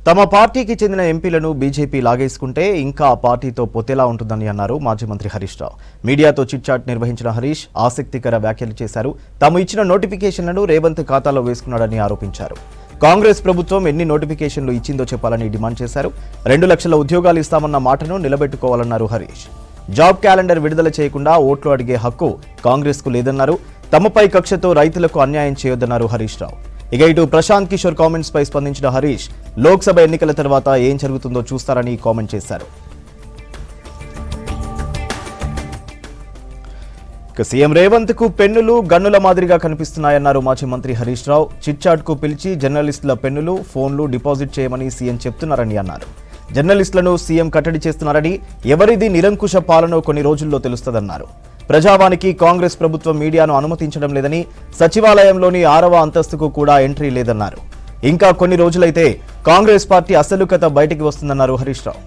తమ పార్టీకి చెందిన ఎంపీలను బీజేపీ లాగేసుకుంటే ఇంకా ఆ పార్టీతో పొత్తేలా ఉంటుందని అన్నారు మాజీ మంత్రి హరీష్ రావు. మీడియాతో చిట్చాట్ నిర్వహించిన హరీష్ ఆసక్తికర వ్యాఖ్యలు చేశారు. తాము ఇచ్చిన నోటిఫికేషన్లను రేవంత్ ఖాతాలో వేసుకున్నాడని ఆరోపించారు. కాంగ్రెస్ ప్రభుత్వం ఎన్ని నోటిఫికేషన్లు ఇచ్చిందో చెప్పాలని డిమాండ్ చేశారు. 2 లక్షల ఉద్యోగాలు ఇస్తామన్న మాటను నిలబెట్టుకోవాలన్నారు హరీష్. జాబ్ క్యాలెండర్ విడుదల చేయకుండా ఓట్లు అడిగే హక్కు కాంగ్రెస్కు లేదన్నారు. తమపై కక్షతో రైతులకు అన్యాయం చేయొద్దన్నారు హరీష్ రావు. ఇక ఇటు ప్రశాంత్ కిషోర్ కామెంట్స్ పై స్పందించిన హరీష్ లోక్సభ ఎన్నికల తర్వాత ఏం జరుగుతుందో చూస్తారని కామెంట్ చేశారు. ఇక సీఎం రేవంత్ కు పెన్నులు గన్నుల మాదిరిగా కనిపిస్తున్నాయన్నారు మాజీ మంత్రి హరీష్ రావు. చిట్చాట్ కు పిలిచి జర్నలిస్టుల పెన్నులు ఫోన్లు డిపాజిట్ చేయమని సీఎం చెప్తున్నారని అన్నారు. జర్నలిస్టులను సీఎం కట్టడి చేస్తున్నారని, ఎవరిది నిరంకుశ పాలనో కొన్ని రోజుల్లో తెలుస్తుందన్నారు. ప్రజావానికి కాంగ్రెస్ ప్రభుత్వం మీడియాను అనుమతించడం లేదని, సచివాలయంలోని 6వ అంతస్తుకు కూడా ఎంట్రీ లేదన్నారు. ఇంకా కొన్ని రోజులైతే కాంగ్రెస్ పార్టీ అసలు కథ బయటికి వస్తుందన్నారు హరీష్ రావు.